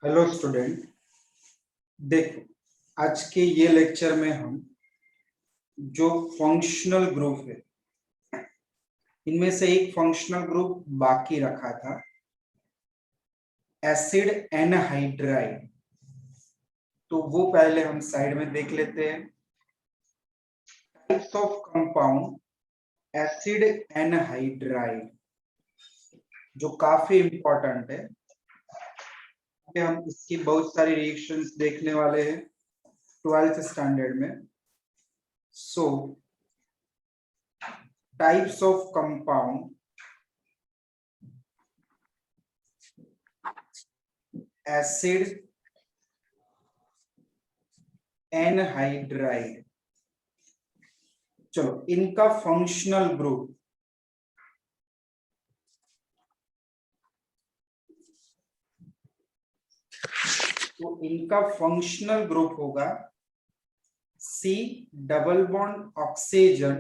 Hello student. देखो, आज के ये लेक्चर में हम जो फंक्शनल ग्रुप है, इनमें से एक फंक्शनल ग्रुप बाकी रखा था, एसिड एनहाइड्राइड। तो वो पहले हम साइड में देख लेते हैं। Types of compound acid anhydride, जो काफी इंपॉर्टेंट है। हम इसकी बहुत सारी रिएक्शंस देखने वाले हैं 12th स्टैंडर्ड में। सो types of compound acid anhydride. चलो, इनका फंक्शनल ग्रुप होगा C double bond oxygen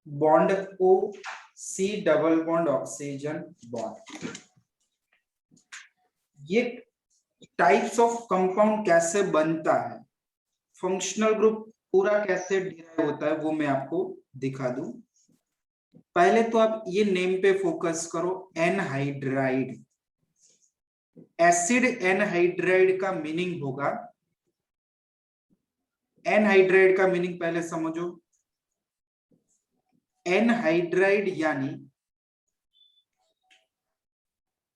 bond O, C double bond oxygen bond. ये टाइप्स ऑफ कंपाउंड कैसे बनता है, फंक्शनल ग्रुप पूरा कैसे डिराइव होता है, वो मैं आपको दिखा दूं। पहले तो आप ये नेम पे फोकस करो, एनहाइड्राइड। एसिड एनहाइड्राइड का मीनिंग होगा, एनहाइड्राइड का मीनिंग पहले समझो। एनहाइड्राइड यानी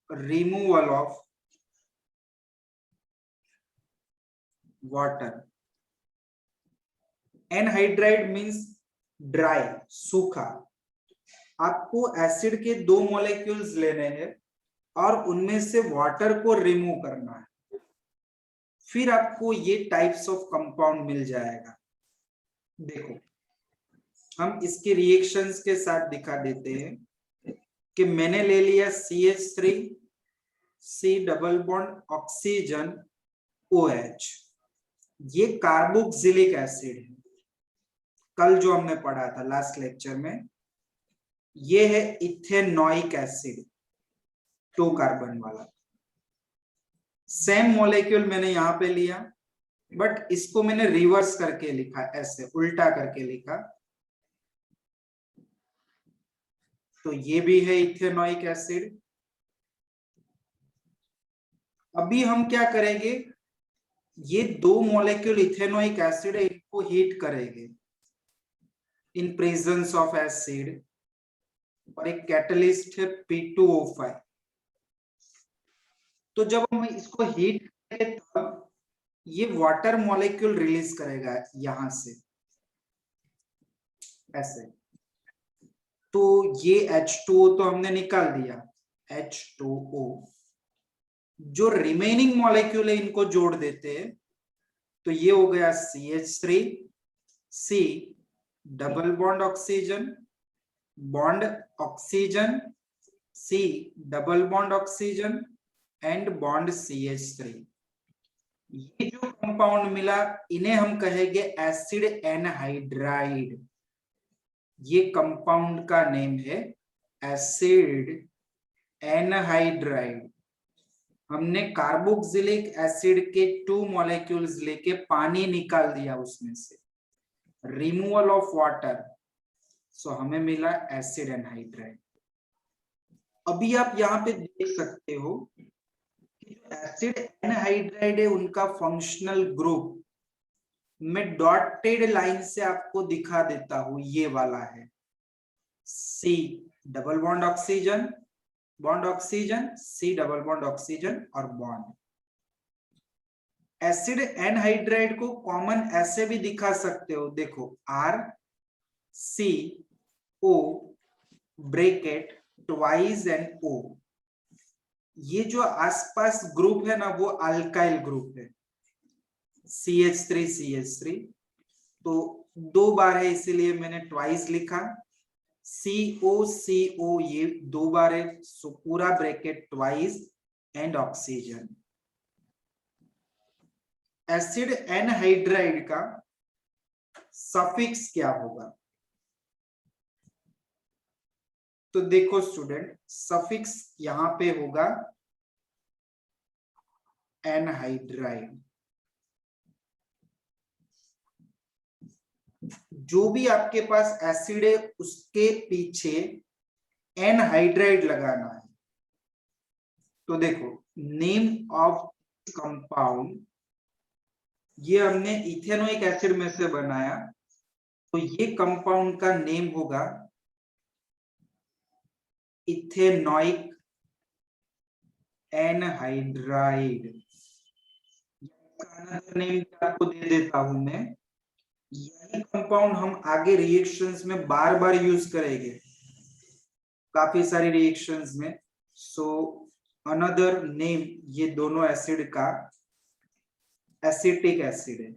removal of water. Anhydride means dry, सूखा। आपको एसिड के दो मॉलिक्यूल्स लेने हैं और उनमें से वाटर को रिमूव करना है, फिर आपको ये टाइप्स ऑफ कंपाउंड मिल जाएगा। देखो, हम इसके रिएक्शंस के साथ दिखा देते हैं कि मैंने ले लिया CH3, C double bond oxygen OH। ये कार्बोक्सिलिक एसिड है, कल जो हमने पढ़ा था लास्ट लेक्चर में। ये है इथेनॉइक एसिड, 2 कार्बन वाला। सेम मॉलिक्यूल मैंने यहां पे लिया, बट इसको मैंने रिवर्स करके लिखा, ऐसे उल्टा करके लिखा। तो ये भी है इथेनॉइक एसिड। अभी हम क्या करेंगे, ये 2 मॉलिक्यूल इथेनॉइक एसिड है, इनको हीट करेंगे इन प्रेजेंस ऑफ एसिड, और एक कैटलिस्ट है P2O5। तो जब हम इसको हीट करेंगे तब ये वाटर मॉलिक्यूल रिलीज करेगा यहां से, ऐसे। तो ये H2O तो हमने निकाल दिया, H2O। जो रिमेनिंग मॉलिक्यूल है इनको जोड़ देते हैं, तो ये हो गया CH3, C double bond oxygen bond oxygen, C double bond oxygen and bond CH3। ये जो कंपाउंड मिला, इन्हें हम कहेंगे एसिड एनहाइड्राइड। ये कंपाउंड का नेम है एसिड एनहाइड्राइड। हमने कार्बोक्सिलिक एसिड के 2 मॉलिक्यूल्स लेके पानी निकाल दिया उसमें से, रिमूवल ऑफ वाटर, सो हमें मिला एसिड एनहाइड्राइड। अभी आप यहाँ पे देख सकते हो एसिड एनहाइड्राइड है, उनका फंक्शनल ग्रुप मैं डॉटेड लाइन से आपको दिखा देता हूं, ये वाला है C double bond oxygen bond oxygen, C double bond oxygen और बॉन्ड। एसिड एनहाइड्राइड को कॉमन ऐसे भी दिखा सकते हो, देखो RCO bracket twice and O। ये जो आसपास ग्रुप है ना, वो अल्काइल ग्रुप है, CH3 तो 2 बार है, इसीलिए मैंने ट्वाइस लिखा। CO ये 2 बार है, सो पूरा bracket twice and oxygen. Acid anhydride का सफिक्स क्या होगा, तो देखो स्टूडेंट, सफिक्स यहां पे होगा एनहाइड्राइड। जो भी आपके पास एसिड है उसके पीछे एनहाइड्राइड लगाना है। तो देखो, नेम ऑफ कंपाउंड, ये हमने इथेनोइक एसिड में से बनाया, तो ये कंपाउंड का नेम होगा इथेनोइक एनहाइड्राइड। नेम आपको दे देता हूं मैं। यही कंपाउंड हम आगे रिएक्शंस में बार बार यूज करेंगे, काफी सारी रिएक्शंस में। सो अनदर नेम ये दोनों एसिड का एसिटिक एसिड है।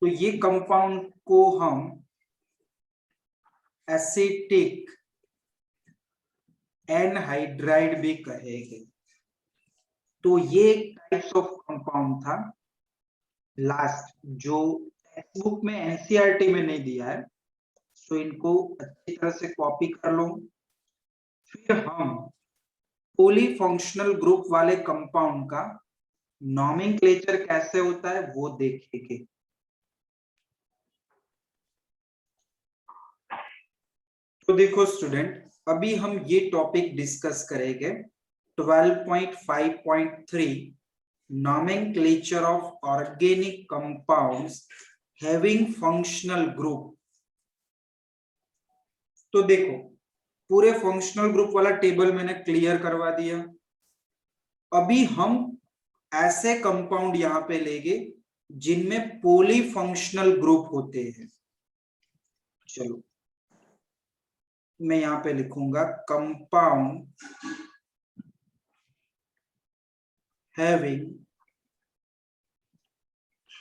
तो ये कंपाउंड को हम एसिटिक एनहाइड्राइड भी कहेंगे। तो ये टाइप्स ऑफ कंपाउंड था लास्ट, जो टेक्स्ट में एनसीईआरटी में नहीं दिया है। तो इनको अच्छी तरह से कॉपी कर लो। फिर हम पॉलीफंक्शनल ग्रुप वाले कंपाउंड का नॉमेनक्लेचर कैसे होता है वो देखेंगे। तो देखो स्टूडेंट, अभी हम ये टॉपिक डिस्कस करेंगे 12.5.3 nomenclature of organic compounds having functional group। तो देखो, पूरे फंक्शनल ग्रुप वाला टेबल मैंने क्लियर करवा दिया। अभी हम ऐसे कंपाउंड यहां पे लेंगे जिनमें पॉलीफंक्शनल ग्रुप होते हैं। चलो मैं यहां पे लिखूंगा कंपाउंड हैविंग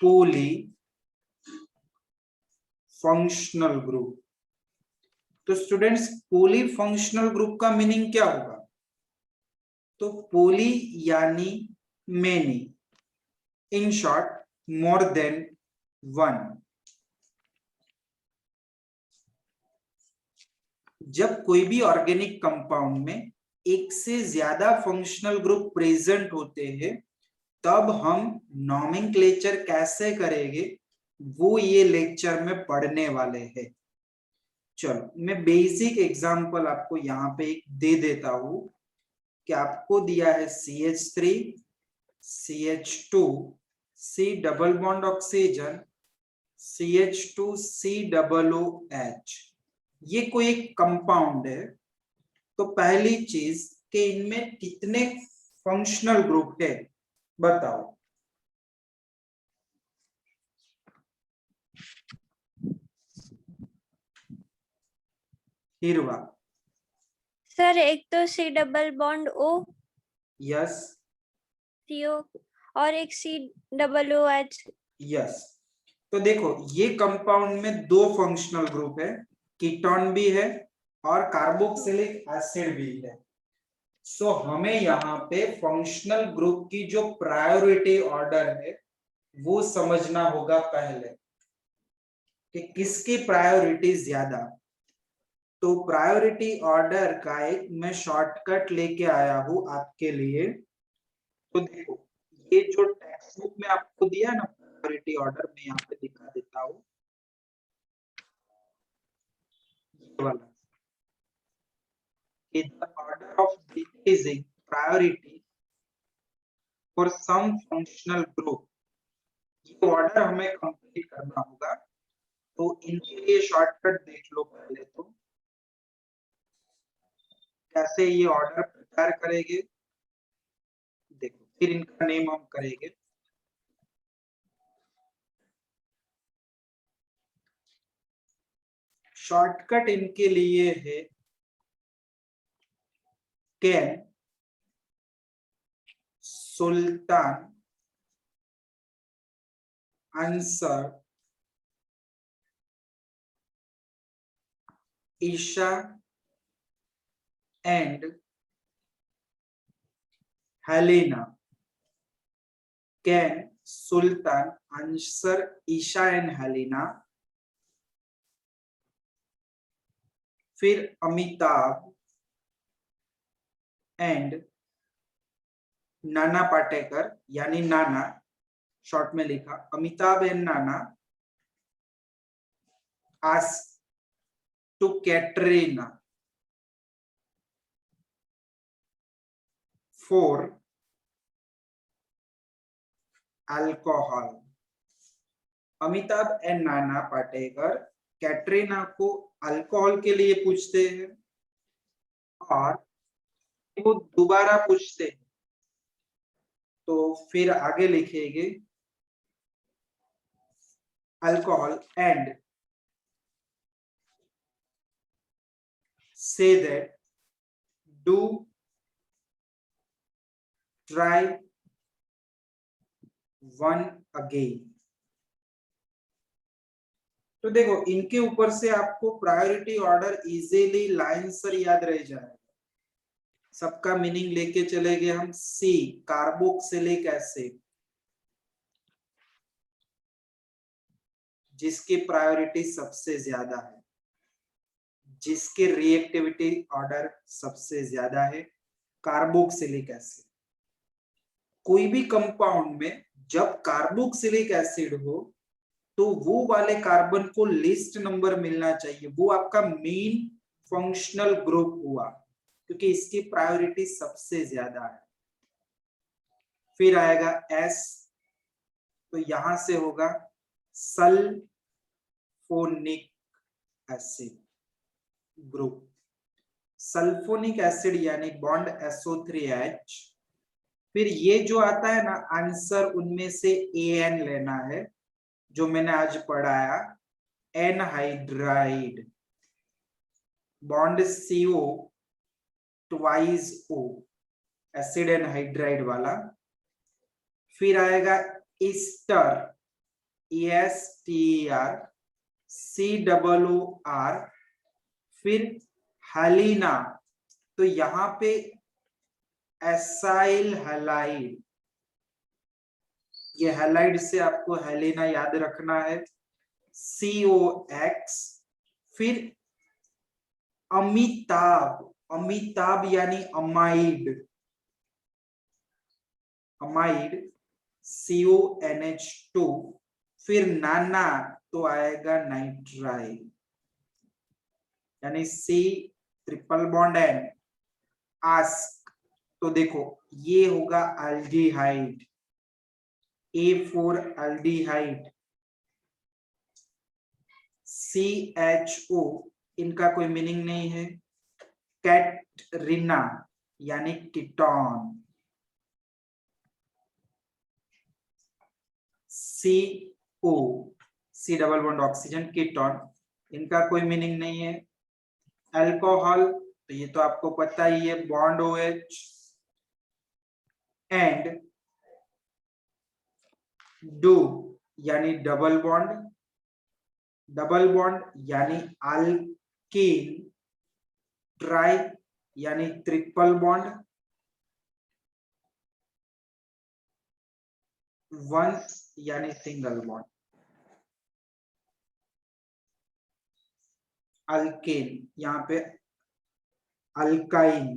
पॉलीफंक्शनल ग्रुप। तो स्टूडेंट्स, पॉलीफंक्शनल ग्रुप का मीनिंग क्या होगा? तो पोली यानी many, in short more than one. जब कोई भी ऑर्गेनिक कंपाउंड में एक से ज्यादा फंक्शनल ग्रुप प्रेजेंट होते हैं, तब हम नॉमेनक्लेचर कैसे करेंगे वो ये लेक्चर में पढ़ने वाले हैं। चलो मैं बेसिक एग्जांपल आपको यहाँ पे एक दे देता हूं कि आपको दिया है CH3 CH2 C double bond oxygen CH2COOH। ये कोई एक कंपाउंड है। तो पहली चीज कि इनमें कितने फंक्शनल ग्रुप है बताओ। हिरवा सर, एक तो C double bond O, yes, CO, और एक COOH। यस। तो देखो, ये कंपाउंड में दो फंक्शनल ग्रुप है, कीटोन भी है और कार्बोक्सिलिक एसिड भी है। सो हमें यहाँ पे फंक्शनल ग्रुप की जो प्रायोरिटी ऑर्डर है वो समझना होगा पहले कि किसकी प्रायोरिटी ज्यादा। तो प्रायोरिटी ऑर्डर का एक मैं शॉर्टकट लेके आया हूं आपके लिए। तो देखो, ये जो टेक्स्ट बुक में आपको दिया ना प्रायोरिटी ऑर्डर, मैं यहाँ पे दिखा देता हूँ। ये वाला, the order of decreasing priority for some functional group, ये ऑर्डर हमें कंप्लीट करना होगा। तो इनके लिए शॉर्टकट देख लो पहले। तो कैसे ये ऑर्डर प्रिपेयर करेंगे देखो, फिर इनका नेम हम करेंगे। शॉर्टकट इनके लिए है can, Sultan, answer, Esha and Helena. Can, Sultan, answer, Esha and Helena. फिर अमिताभ, एंड नाना पाटेकर यानी नाना, शॉर्ट में लिखा, Amitabh and Nana asked to Katrina for alcohol. Amitabh and Nana Patekar Katrina को अल्कोहल के लिए पूछते हैं और वो दोबारा पूछते हैं, तो फिर आगे लिखेंगे alcohol and say that do try one again। तो देखो इनके ऊपर से आपको priority order easily line sir याद रह जाएगा। सबका मीनिंग लेके चले गए हम। सी कार्बोक्सिलिक एसिड, जिसकी प्रायोरिटी सबसे ज्यादा है, जिसके रिएक्टिविटी ऑर्डर सबसे ज्यादा है, कार्बोक्सिलिक एसिड। कोई भी कंपाउंड में जब कार्बोक्सिलिक एसिड हो तो वो वाले कार्बन को लिस्ट नंबर मिलना चाहिए, वो आपका मेन फंक्शनल ग्रुप हुआ, क्योंकि इसकी प्रायोरिटी सबसे ज्यादा है। फिर आएगा एस, तो यहां से होगा sulphonic acid group. Sulphonic acid यानी बॉन्ड SO3H। फिर ये जो आता है ना आंसर, उनमें से AN लेना है, जो मैंने आज पढ़ाया, anhydride, bond CO twice O, acid anhydride वाला। फिर आएगा ईस्टर, ESTER, COOR। फिर हालिना, तो यहां पे एसाइल हैलाइड, ये हैलाइड से आपको हेलिना याद रखना है, COX। फिर अमिताभ, अमिताभ यानी अमाइड, अमाइड CONH2। फिर नाना, तो आएगा नाइट्राइल यानी C triple bond N। Ask, तो देखो ये होगा एल्डिहाइड, A4 एल्डिहाइड। CHO, इनका कोई मीनिंग नहीं है। कैटरीना यानी ketone, CO, C double bond oxygen, ketone, इनका कोई मीनिंग नहीं है। अल्कोहल, तो ये तो आपको पता ही है, बॉन्ड OH। एंड डू यानी डबल बॉन्ड, डबल बॉन्ड यानी अल्कीन, ट्राई यानी ट्रिपल बॉन्ड, वंस यानी सिंगल बॉन्ड। अल्केन, यहाँ पे अल्काइन,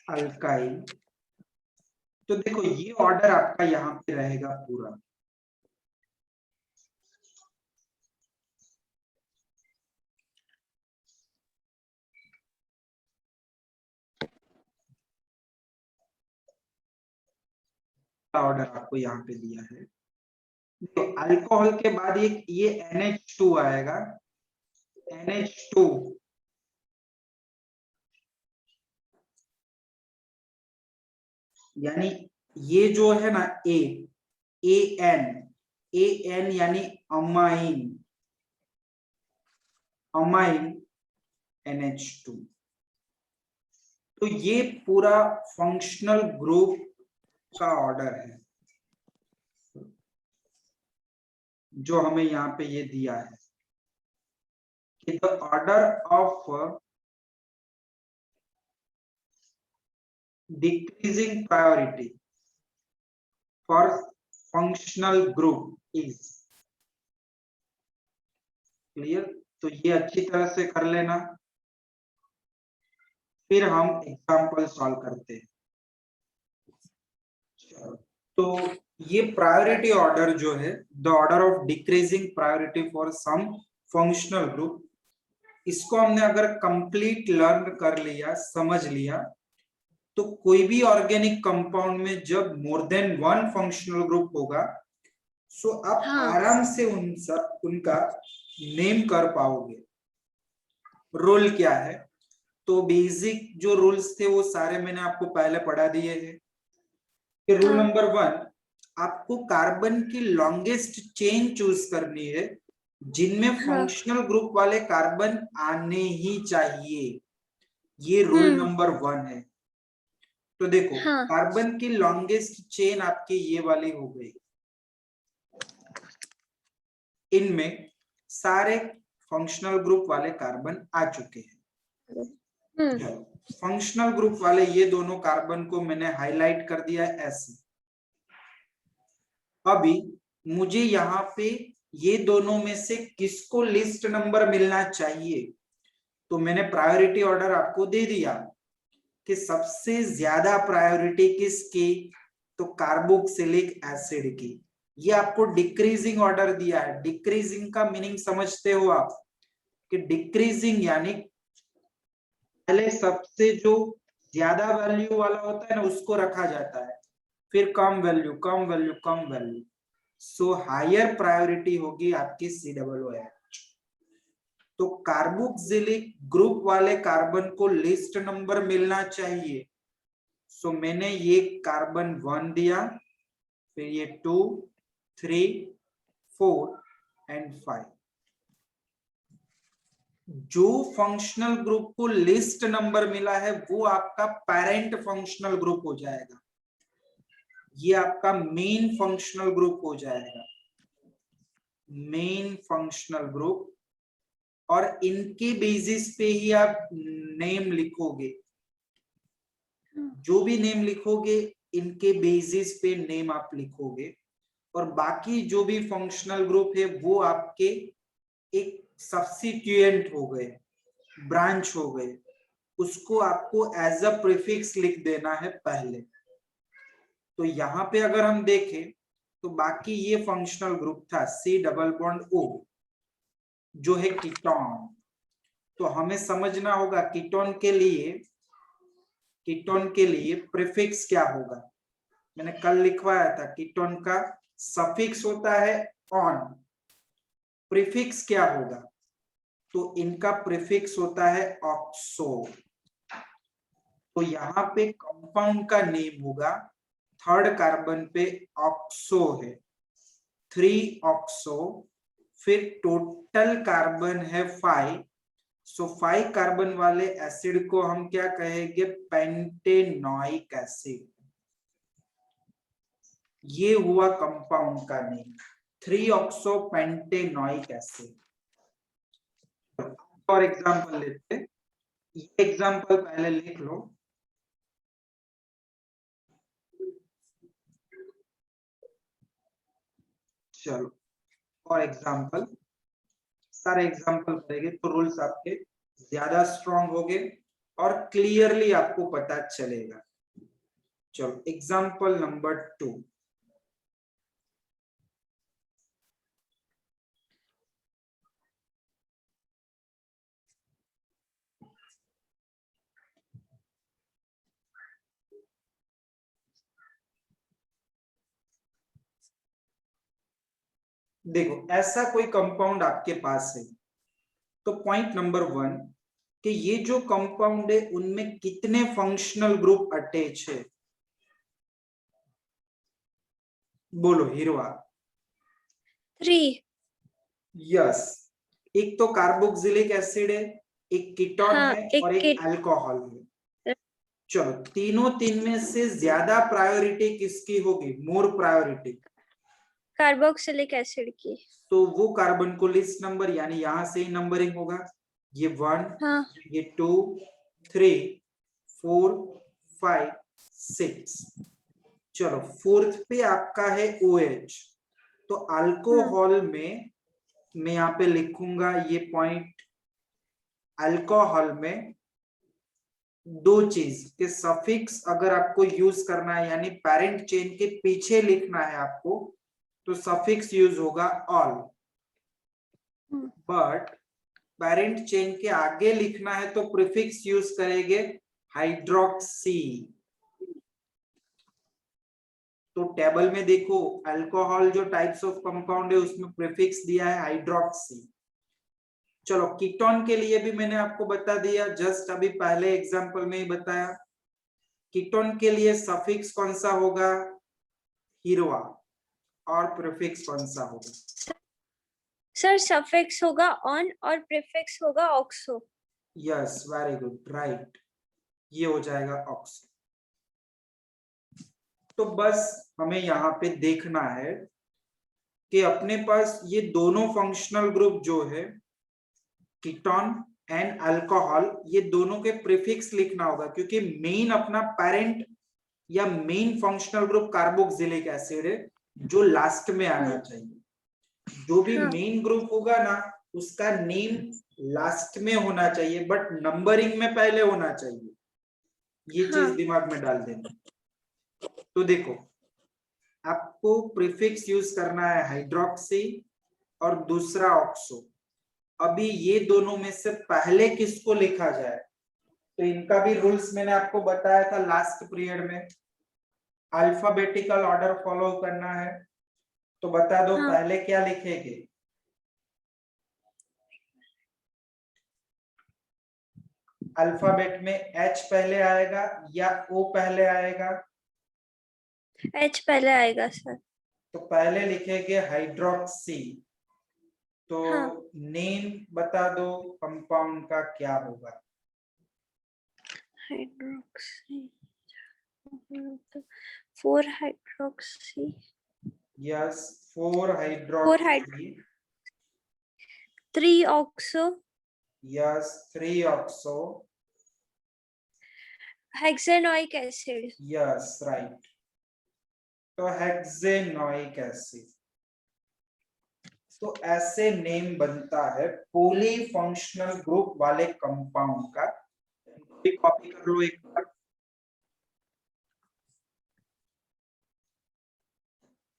अल्काइन। तो देखो ये ऑर्डर आपका यहाँ पे रहेगा पूरा। ऑर्डर आपको यहाँ पे दिया है। तो अल्कोहल के बाद ये NH2 आएगा, NH2 यानी ये जो है ना AN यानी अमाइन, अमाइन NH2। तो ये पूरा फंक्शनल ग्रुप का ऑर्डर है जो हमें यहाँ पे ये दिया है कि the order of decreasing priority for functional group is clear? तो ये अच्छी तरह से कर लेना, फिर हम एग्जाम्पल सॉल्व करते हैं। तो ये प्रायोरिटी ऑर्डर जो है, the order of decreasing priority for some functional group, इसको हमने अगर कंप्लीट लर्न कर लिया, समझ लिया, तो कोई भी ऑर्गेनिक कंपाउंड में जब more than one functional group होगा, सो आप हाँ आराम से उनका नेम कर पाओगे। रूल क्या है? तो बेसिक जो रूल्स थे वो सारे मैंने आपको पहले पढ़ा दिए हैं। कि रूल हाँ नंबर 1, आपको कार्बन की लॉन्गेस्ट चेन चूज करनी है जिनमें हाँ फंक्शनल ग्रुप वाले कार्बन आने ही चाहिए। ये रूल नंबर 1 है। तो देखो, हाँ कार्बन की लॉन्गेस्ट चेन आपकी ये वाली हो गई। इनमें सारे फंक्शनल ग्रुप वाले कार्बन आ चुके हैं। फंक्शनल ग्रुप वाले ये दोनों कार्बन को मैंने हाईलाइट कर दिया ऐसे। अभी मुझे यहाँ पे ये दोनों में से किसको लिस्ट नंबर मिलना चाहिए, तो मैंने प्रायोरिटी ऑर्डर आपको दे दिया कि सबसे ज्यादा प्रायोरिटी किसकी, तो कार्बोक्सिलिक एसिड की। ये आपको डिक्रीजिंग ऑर्डर दिया है। डिक्रीजिंग का मीनिंग समझते हो आप? कि डिक्रीजिंग यानी पहले सबसे जो ज्यादा वैल्यू वाला होता है ना, उसको रखा जाता है, फिर कम वैल्यू, कम वैल्यू, कम वैल्यू। सो हायर प्रायोरिटी होगी आपकी COOH। तो कार्बोक्सिलिक ग्रुप वाले कार्बन को लिस्ट नंबर मिलना चाहिए। सो मैंने ये कार्बन 1 दिया, फिर ये 2, 3, 4 एंड 5। जो फंक्शनल ग्रुप को लिस्ट नंबर मिला है वो आपका पेरेंट फंक्शनल ग्रुप हो जाएगा। ये आपका मेन फंक्शनल ग्रुप हो जाएगा, मेन फंक्शनल ग्रुप। और इनके बेसिस पे ही आप नेम लिखोगे। जो भी नेम लिखोगे इनके बेसिस पे नेम आप लिखोगे। और बाकी जो भी फंक्शनल ग्रुप है वो आपके एक सब्स्टिट्यूएंट हो गए, ब्रांच हो गए। उसको आपको एज अ प्रीफिक्स लिख देना है पहले। तो यहाँ पे अगर हम देखें तो बाकी ये फंक्शनल ग्रुप था C+O, जो है कीटोन। तो हमें समझना होगा कीटोन के लिए प्रीफिक्स क्या होगा। मैंने कल लिखवाया था, कीटोन का सफिक्स होता है ऑन, प्रीफिक्स क्या होगा, तो इनका प्रीफिक्स होता है ऑक्सो। तो यहाँ पे कंपाउंड का नेम होगा, थर्ड कार्बन पे ऑक्सो है, 3 ऑक्सो। फिर टोटल कार्बन है 5। सो 5 कार्बन वाले एसिड को हम क्या कहेंगे, पेंटेनोइक एसिड। ये हुआ कंपाउंड का नेम, 3 ऑक्सो पेंटेनोइक एसिड। और एग्जांपल लेते हैं, ये एग्जांपल पहले लिख लो। चलो, और एग्जांपल, सारे एग्जांपल करेंगे तो रूल्स आपके ज्यादा स्ट्रांग होंगे और क्लियरली आपको पता चलेगा। चलो, एग्जांपल नंबर 2। देखो, ऐसा कोई कंपाउंड आपके पास है, तो पॉइंट नंबर 1 कि ये जो कंपाउंड है उनमें कितने फंक्शनल ग्रुप अटैच है, बोलो हिरवा। 3। यस, एक तो कार्बोक्सिलिक एसिड है, एक कीटोन हाँ है एक और एक किट अल्कोहल है। चलो, तीन में से ज्यादा प्रायोरिटी किसकी होगी, मोर प्रायोरिटी, कार्बोक्सिलिक एसिड की। तो वो कार्बन को लिस्ट नंबर, यानी यहां से ही नंबरिंग होगा। ये 1, हाँ ये 2, 3, 4, 5, 6। चलो, फोर्थ पे आपका है OH। तो अल्कोहल में मैं यहाँ पे लिखूंगा ये पॉइंट, अल्कोहल में दो चीज के सफिक्स अगर आपको यूज करना है, यानी पेरेंट चेन के पीछे लिखना है आपको, तो सफिक्स यूज होगा ऑल। बट पेरेंट चेन के आगे लिखना है तो प्रीफिक्स यूज करेंगे हाइड्रोक्सी। तो टेबल में देखो अल्कोहल जो टाइप्स ऑफ कंपाउंड है उसमें प्रीफिक्स दिया है हाइड्रोक्सी। चलो कीटोन के लिए भी मैंने आपको बता दिया, जस्ट अभी पहले एग्जांपल में ही बताया। कीटोन के लिए सफिक्स कौन सा होगा, हीरोआ, और प्रीफिक्स कौन सा होगा? सर सफिक्स होगा ऑन और प्रीफिक्स होगा oxo. Yes, very good, right, ये हो जाएगा ऑक्सो। तो बस हमें यहाँ पे देखना है कि अपने पास ये दोनों फंक्शनल ग्रुप जो है कीटोन एंड अल्कोहल, ये दोनों के प्रीफिक्स लिखना होगा, क्योंकि मेन अपना पेरेंट या main functional group carboxylic acid है जो लास्ट में आना चाहिए। जो भी मेन ग्रुप होगा ना उसका नेम लास्ट में होना चाहिए, बट नंबरिंग में पहले होना चाहिए। ये चीज दिमाग में डाल देना। तो देखो आपको प्रीफिक्स यूज करना है हाइड्रोक्सी और दूसरा ऑक्सो। अभी ये दोनों में से पहले किसको लिखा जाए, तो इनका भी रूल्स मैंने आपको बताया था लास्ट पीरियड में। अल्फाबेटिकल ऑर्डर फॉलो करना है, तो बता दो पहले क्या लिखेंगे? अल्फाबेट में एच पहले आएगा या ओ पहले आएगा? एच पहले आएगा सर। तो पहले लिखेंगे हाइड्रोक्सी। तो नेम बता दो कंपाउंड का क्या होगा? Hydroxy, 4 hydroxy. Yes, 4 hydroxy. 3 oxo. Yes, 3 oxo. Hexanoic acid. Yes, right, तो हेक्सेनोइक एसिड। तो ऐसे नेम बनता है पॉलीफंक्शनल ग्रुप वाले कंपाउंड का। कॉपी कर लो एक बार।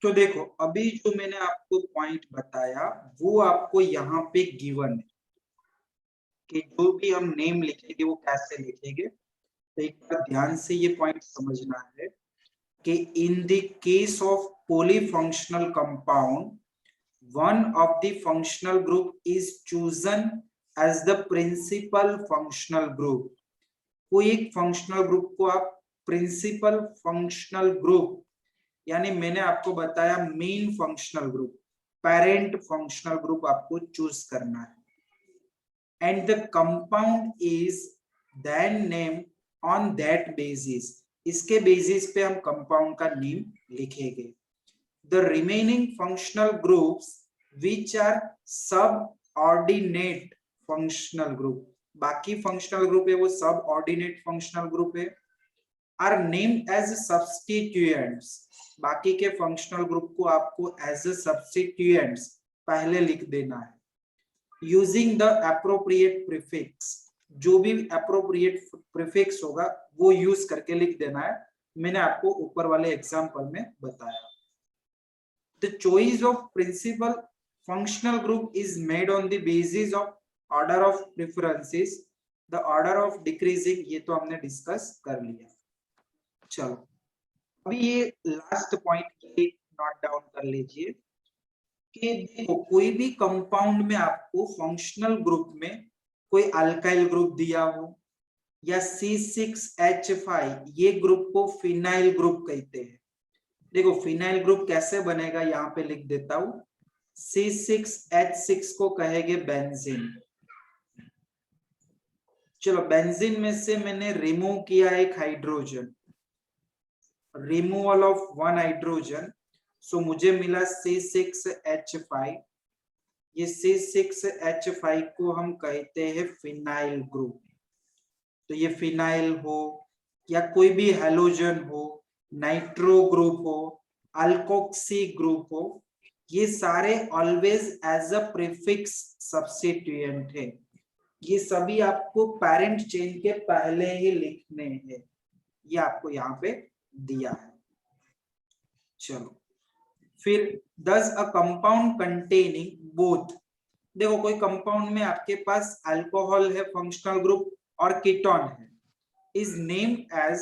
तो देखो अभी जो मैंने आपको पॉइंट बताया वो आपको यहाँ पे गिवन है कि जो भी हम नेम लिखेंगे वो कैसे लिखेंगे। तो एक बार ध्यान से ये पॉइंट समझना है कि in the case of polyfunctional compound, one of the functional group is chosen as the principal functional group। कोई एक फंक्शनल ग्रुप को आप प्रिंसिपल फंक्शनल ग्रुप, यानी मैंने आपको बताया main functional group, parent functional group आपको चूज करना है। And the compound is then name on that basis. इसके बेसिस पे हम कंपाउंड का नेम लिखेंगे। The remaining functional groups which are subordinate functional group, बाकी functional group है वो subordinate functional group है, are named as substituents। बाकी के functional group को आपको as a substituents पहले लिख देना है। Using the appropriate prefix, जो भी appropriate prefix होगा वो यूज करके लिख देना है। मैंने आपको ऊपर वाले एग्जाम्पल में बताया। The choice of principal functional group is made on the basis of order of preferences। The order of decreasing ये तो हमने डिस्कस कर लिया। चलो अभी ये लास्ट पॉइंट नोट डाउन कर लीजिए कि देखो कोई भी कंपाउंड में आपको फंक्शनल ग्रुप में कोई अल्काइल ग्रुप दिया हो या C6H5, ये ग्रुप को फिनाइल ग्रुप कहते हैं। देखो फिनाइल ग्रुप कैसे बनेगा यहाँ पे लिख देता हूं। C6H6 को कहेंगे बेंजीन। चलो बेंजीन में से मैंने रिमूव किया एक हाइड्रोजन, रिमूवल ऑफ 1 हाइड्रोजन, सो मुझे मिला C6H5। ये C6H5 को हम कहते हैं फिनाइल ग्रुप। तो ये फिनाइल हो या कोई भी हैलोजन हो, नाइट्रो ग्रुप हो, अल्कोक्सी ग्रुप हो, ये सारे always as a prefix substituent है, ये सभी आपको पेरेंट चेन के पहले ही लिखने हैं, ये आपको यहाँ पे दिया है। चलो फिर does a compound containing both, देखो कोई कंपाउंड में आपके पास अल्कोहल है फंक्शनल ग्रुप और कीटोन है, इज नेम्ड एज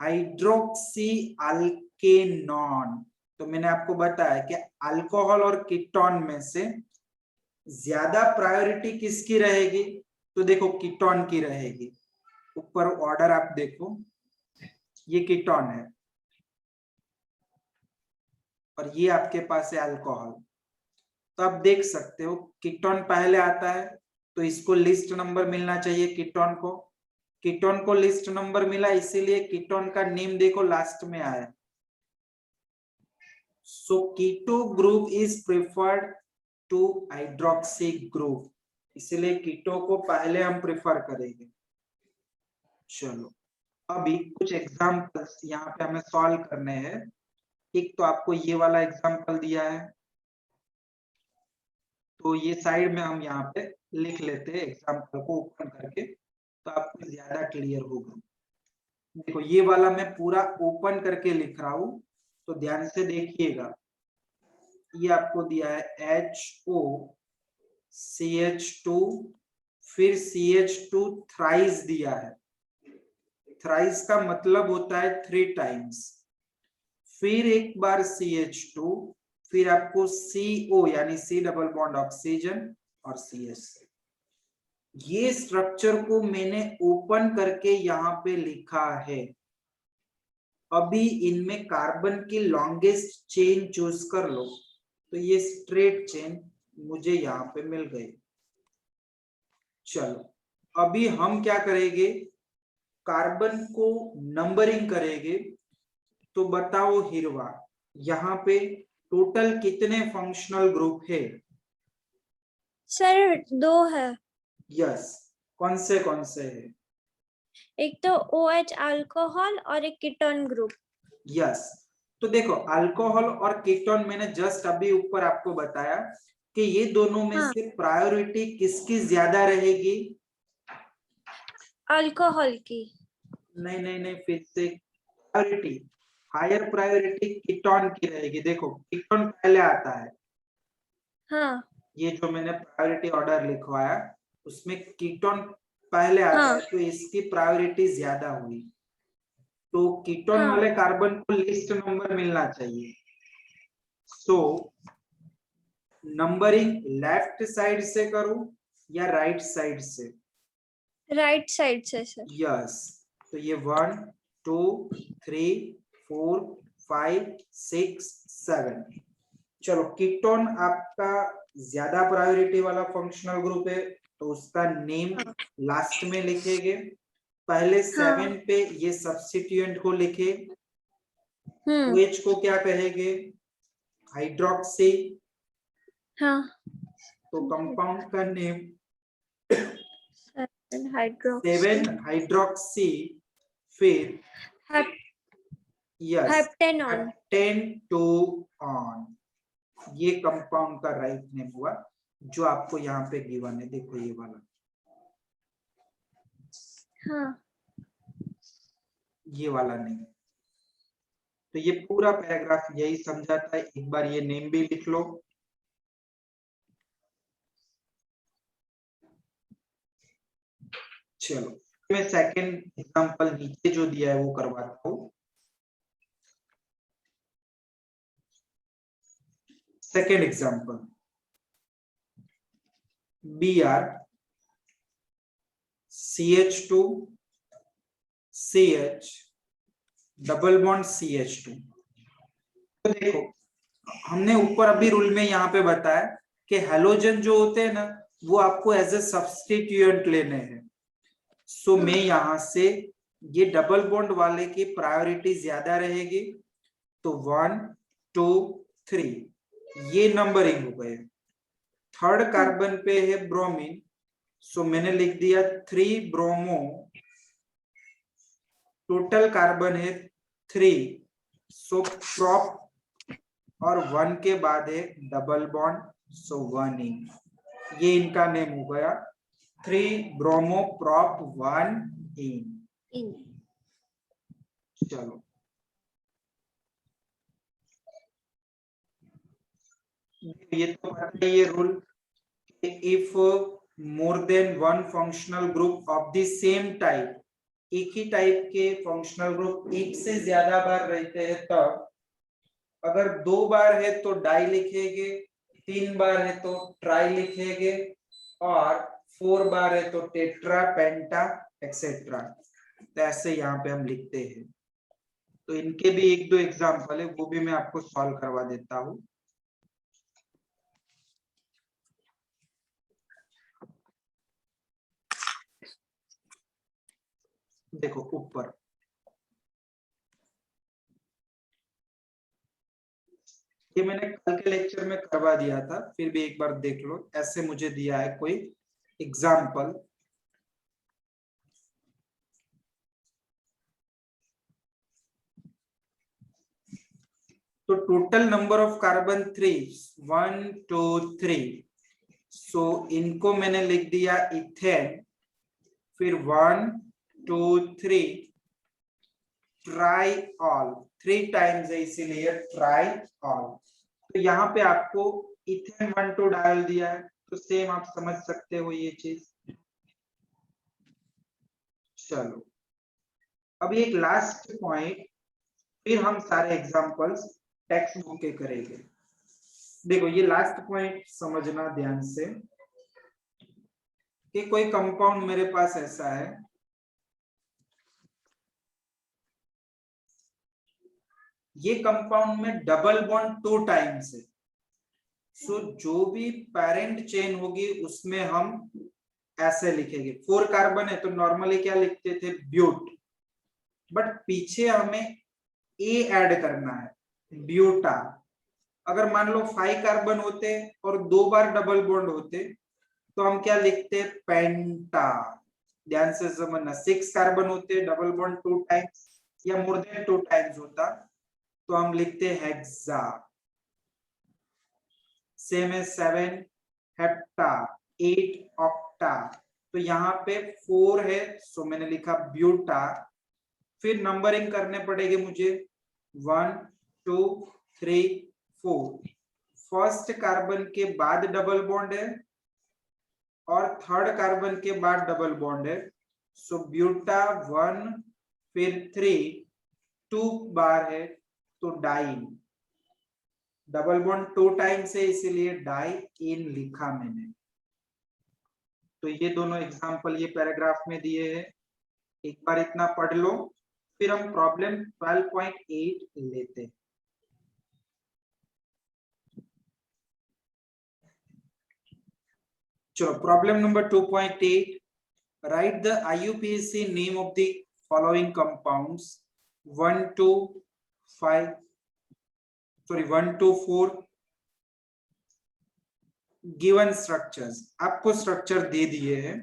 हाइड्रोक्सी अल्केनॉन। तो मैंने आपको बताया कि अल्कोहल और कीटोन में से ज्यादा प्रायोरिटी किसकी रहेगी, तो देखो कीटोन की रहेगी। ऊपर ऑर्डर आप देखो, ये कीटोन है और ये आपके पास है अल्कोहल। तो आप देख सकते हो कीटोन पहले आता है, तो इसको लिस्ट नंबर मिलना चाहिए कीटोन को। कीटोन को लिस्ट नंबर मिला, इसीलिए कीटोन का नेम देखो लास्ट में आया। So keto group is preferred to hydroxy group, इसलिए कीटो को पहले हम प्रेफर करेंगे। चलो अभी कुछ एग्जांपल्स यहाँ पे हमें सॉल्व करने हैं। एक तो आपको ये वाला एग्जांपल दिया है, तो ये साइड में हम यहाँ पे लिख लेते हैं एग्जांपल को ओपन करके, तो आपको ज्यादा क्लियर होगा। देखो ये वाला मैं पूरा ओपन करके लिख रहा हूं, तो ध्यान से देखिएगा। ये आपको दिया है HO CH2, फिर CH2 थ्राइस दिया है। थ्राइस का मतलब होता है 3 टाइम्स, फिर एक बार CH2, फिर आपको CO यानी C डबल बॉन्ड ऑक्सीजन और CS। ये स्ट्रक्चर को मैंने ओपन करके यहाँ पे लिखा है। अभी इनमें कार्बन की लॉन्गेस्ट चेन चूज कर लो, तो ये स्ट्रेट चेन मुझे यहाँ पे मिल गई। चलो अभी हम क्या करेंगे, कार्बन को नंबरिंग करेंगे। तो बताओ हिरवा, यहाँ पे टोटल कितने फंक्शनल ग्रुप है? सर 2 है। यस, कौन से है? एक तो OH अल्कोहल और एक कीटोन ग्रुप। यस, तो देखो अल्कोहल और कीटोन मैंने जस्ट अभी ऊपर आपको बताया कि ये दोनों में हाँ। से प्रायोरिटी किसकी ज्यादा रहेगी? अल्कोहल की। नहीं, फिर से प्रायोरिटी, हायर प्रायोरिटी कीटोन की रहेगी। देखो कीटोन पहले आता है। हाँ ये जो मैंने प्रायोरिटी ऑर्डर लिखवाया उसमें कीटोन पहले आता हाँ है, तो इसकी प्रायोरिटी ज्यादा हुई। तो कीटोन हाँ। वाले कार्बन को लिस्ट नंबर मिलना चाहिए। सो नंबरिंग लेफ्ट साइड से करूं या राइट साइड से? राइट साइड से सर। यस, तो ये 1 2 3 4 5 6 7। चलो कीटोन आपका ज्यादा प्रायोरिटी वाला फंक्शनल ग्रुप है, तो उसका नेम लास्ट में लिखेंगे। पहले 7 पे ये सब्स्टिट्यूएंट को लिखे। OH को क्या कहेंगे? हाइड्रोक्सी। हाँ। तो कंपाउंड का नेम 7 हाइड्रोक्सी 7 हाइड्रोक्सी, फिर यस हेप्टेनॉन। हेप्टेनोन। ये कंपाउंड का राइट नेम हुआ जो आपको यहाँ पे गिवन है। देखो ये वाला, हाँ। ये वाला नहीं। तो ये पूरा पैराग्राफ यही समझाता है, एक बार ये नेम भी लिख लो। चलो मैं सेकंड एग्जांपल नीचे जो दिया है वो करवाता हूँ। Second example, Br CH2 CH double bond CH2। तो देखो हमने ऊपर अभी रूल में यहाँ पे बताया कि हैलोजन जो होते हैं ना वो आपको एज ए सब्स्टिट्यूएंट लेने हैं। सो मैं यहाँ से ये डबल बॉन्ड वाले की प्रायोरिटी ज्यादा रहेगी, तो 1 2 3 ये नंबरिंग हो गए। थर्ड कार्बन पे है ब्रोमीन, सो मैंने लिख दिया 3 ब्रोमो, टोटल कार्बन है 3, सो और 1 के बाद है डबल बॉन्ड, सो 1 इन। ये इनका नेम हो गया 3 ब्रोमो प्रॉप 1 इन। चलो ये तो पता है ये rule, if more than one functional group of the same type, एक ही टाइप के फंक्शनल ग्रुप एक से ज्यादा बार रहते हैं तब, अगर 2 बार है तो डाई लिखेंगे, 3 बार है तो ट्राई लिखेंगे, और 4 बार है तो टेट्रा, पेंटा एक्सेट्रा। तो ऐसे यहाँ पे हम लिखते हैं। तो इनके भी 1-2 एग्जाम्पल है, वो भी मैं आपको सॉल्व करवा देता हूँ। देखो ऊपर ये मैंने कल के लेक्चर में करवा दिया था, फिर भी एक बार देख लो। ऐसे मुझे दिया है कोई एग्जाम्पल, तो टोटल नंबर ऑफ कार्बन 3, 1 2 3। सो इनको मैंने लिख दिया इथेन, फिर 1 2 3 ट्राई ऑल, 3 टाइम्स है इसीलिए ट्राई ऑल। तो यहाँ पे आपको इथेन 1 2 डाल दिया है, तो सेम आप समझ सकते हो ये चीज। चलो अब एक लास्ट पॉइंट, फिर हम सारे एग्जांपल्स टेक्स्ट बुक के करेंगे। देखो ये लास्ट पॉइंट समझना ध्यान से, कि कोई कंपाउंड मेरे पास ऐसा है, ये कंपाउंड में डबल बॉन्ड 2 टाइम्स है। सो जो भी पेरेंट चेन होगी उसमें हम ऐसे लिखेंगे। 4 कार्बन है तो नॉर्मली क्या लिखते थे, ब्यूट, बट पीछे हमें ए ऐड करना है, ब्यूटा। अगर मान लो 5 कार्बन होते और 2 बार डबल बॉन्ड होते तो हम क्या लिखते, पेंटा। ध्यान से समझना, 6 कार्बन होते डबल बॉन्ड 2 टाइम्स या मोर देन 2 टाइम्स होता तो हम लिखते हेक्सा। सेम है 7 हेप्टा, 8 ऑक्टा। तो यहाँ पे 4 है, सो मैंने लिखा ब्यूटा। फिर नंबरिंग करने पड़ेगी मुझे, 1 2 3 4। फर्स्ट कार्बन के बाद डबल बॉन्ड है और थर्ड कार्बन के बाद डबल बॉन्ड है, सो ब्यूटा 1 फिर 3, 2 बार है तो डाइन। डबल बॉन्ड 2 टाइम्स है इसीलिए डाई इन लिखा मैंने। तो ये दोनों एग्जांपल ये पैराग्राफ में दिए हैं, एक बार इतना पढ़ लो, फिर हम प्रॉब्लम 12.8 लेते हैं। चलो problem number 2.8, right the IUPAC name of the following compounds 1 to 5 sorry 1 to 4 given structures. आपको स्ट्रक्चर दे दिए हैं,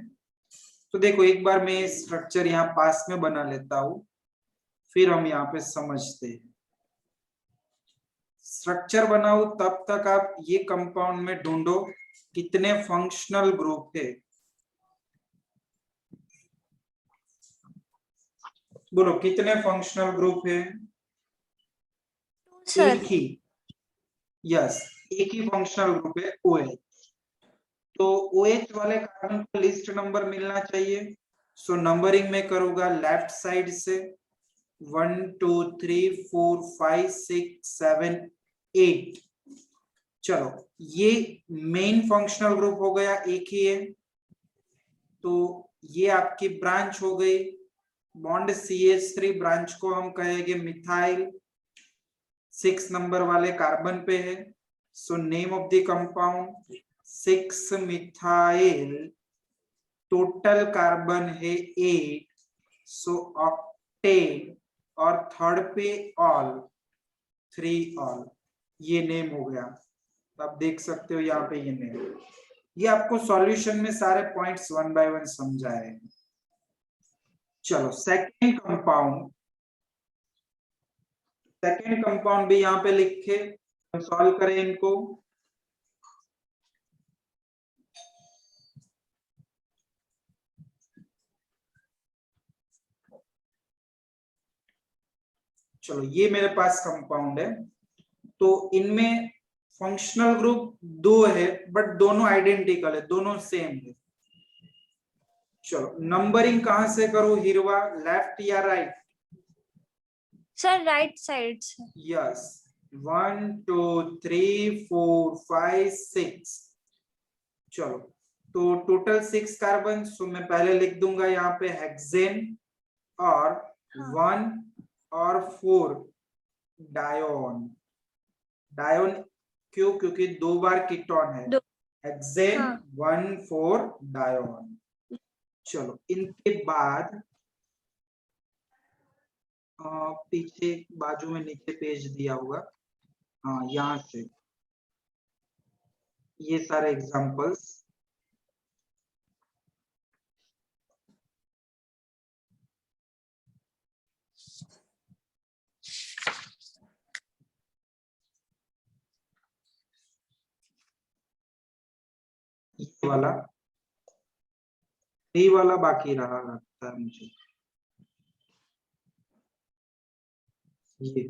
तो देखो एक बार मैं स्ट्रक्चर यहाँ पास में बना लेता हूं, फिर हम यहाँ पे समझते हैं। स्ट्रक्चर बनाओ तब तक आप ये कंपाउंड में ढूंढो कितने फंक्शनल ग्रुप है। बोलो कितने फंक्शनल ग्रुप है? एक ही, यस एक ही फंक्शनल ग्रुप है OH। तो OH वाले कार्बन को लिस्ट नंबर मिलना चाहिए, सो नंबरिंग में करूंगा लेफ्ट साइड से 1 2 3 4 5 6 7 8। चलो ये मेन फंक्शनल ग्रुप हो गया, एक ही है, तो ये आपकी ब्रांच हो गई। बॉन्ड CH3 ब्रांच को हम कहेंगे मिथाइल, 6 नंबर वाले कार्बन पे है, so name of the compound 6 methyl, total carbon है 8, सो ऑक्टेन, और थर्ड पे ऑल, 3 ऑल। ये नेम हो गया, आप देख सकते हो यहाँ पे ये नेम। ये आपको सॉल्यूशन में सारे पॉइंट्स 1 बाय 1 समझाए। चलो सेकंड कंपाउंड, सेकंड कंपाउंड भी यहाँ पे लिखे, हम सॉल्व करें इनको। चलो ये मेरे पास कंपाउंड है, तो इनमें फंक्शनल ग्रुप 2 है, बट दोनों आइडेंटिकल है, दोनों सेम है। चलो नंबरिंग कहां से करूं हिरवा, लेफ्ट या राइट? सर राइट साइड से। यस, 1 2 3 4 5 6। चलो तो टोटल 6 कार्बन, सो मैं पहले लिख दूंगा यहाँ पे हेक्सेन, और 1 और 4 डायोन। डायोन क्यों? क्योंकि 2 बार कीटोन है, हेक्सेन 1 4 डायोन। चलो इनके बाद पीछे बाजू में नीचे पेज दिया हुआ, हाँ यहाँ से ये सारे एग्जांपल्स। ये वाला बाकी रहा लगता है मुझे, ये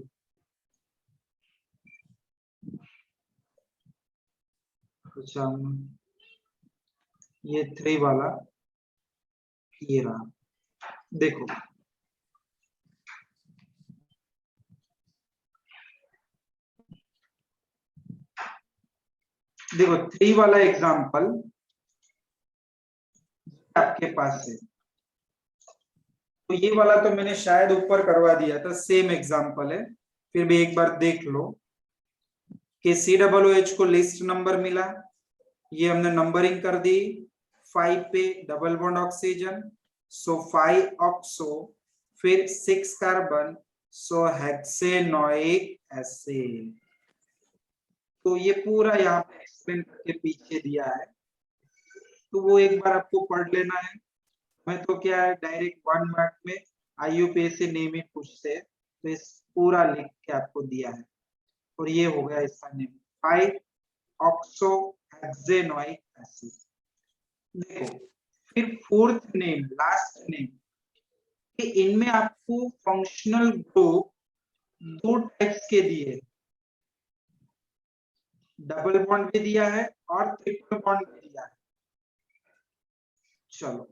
अच्छा, ये 3 वाला ये रहा। देखो देखो 3 वाला एग्जांपल आपके पास है, तो ये वाला तो मैंने शायद ऊपर करवा दिया था, सेम एग्जांपल है, फिर भी एक बार देख लो कि COOH को लिस्ट नंबर मिला, ये हमने नंबरिंग कर दी, 5 पे डबल बॉन्ड ऑक्सीजन, सो 5 ऑक्सो, फिर 6 कार्बन, सो हेक्सेनोइक एसिड। तो ये पूरा यहाँ पे एक्सप्लेन करके पीछे दिया है, तो वो एक बार आपको पढ़ लेना है। मैं तो क्या है डायरेक्ट 1 मार्क में IUPAC नेम ही पूछते हैं, तो इस पूरा लिख के आपको दिया है, और ये हो गया इसका नेम 5 ऑक्सो हेक्सेनोइक एसिड। देखो फिर फोर्थ नेम, लास्ट नेम, कि इनमें आपको फंक्शनल ग्रुप 2 टाइप्स के दिए, डबल बॉन्ड भी दिया है और ट्रिपल बॉन्ड भी दिया है। चलो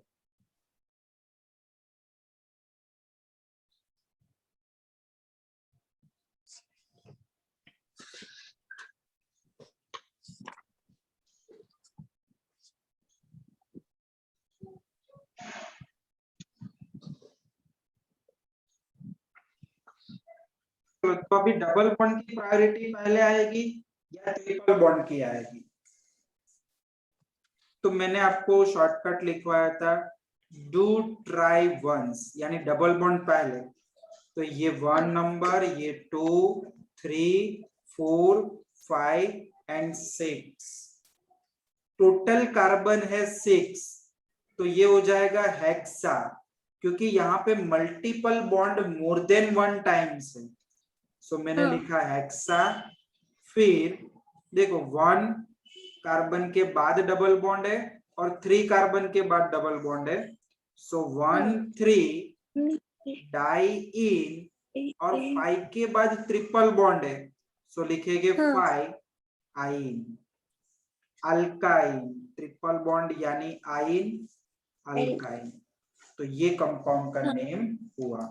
तो अभी डबल बॉन्ड की प्रायोरिटी पहले आएगी या ट्रिपल बॉन्ड की आएगी? तो मैंने आपको शॉर्टकट लिखवाया था, डू ट्राई वंस, यानी डबल बॉन्ड पहले, तो ये 1 नंबर, ये 2 3 4 5 एंड 6, टोटल कार्बन है 6, तो ये हो जाएगा हेक्सा, क्योंकि यहाँ पे multiple bond more than 1 times है, सो मैंने लिखा हेक्सा। फिर देखो 1 कार्बन के बाद डबल बॉन्ड है और 3 कार्बन के बाद डबल बॉन्ड है, सो 1 3 डाइइन, और 5 के बाद ट्रिपल बॉन्ड है, सो लिखेंगे 5 आइन, अल्काइन, ट्रिपल बॉन्ड यानी आइन अल्काइन, तो ये कंपाउंड का नेम हुआ।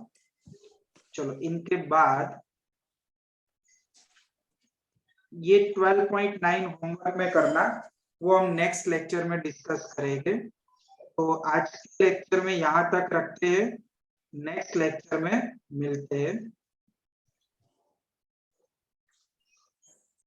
चलो इनके बाद ये 12.9 होमवर्क में करना, वो हम नेक्स्ट लेक्चर में डिस्कस करेंगे। तो आज के लेक्चर में यहाँ तक रखते हैं, नेक्स्ट लेक्चर में मिलते हैं।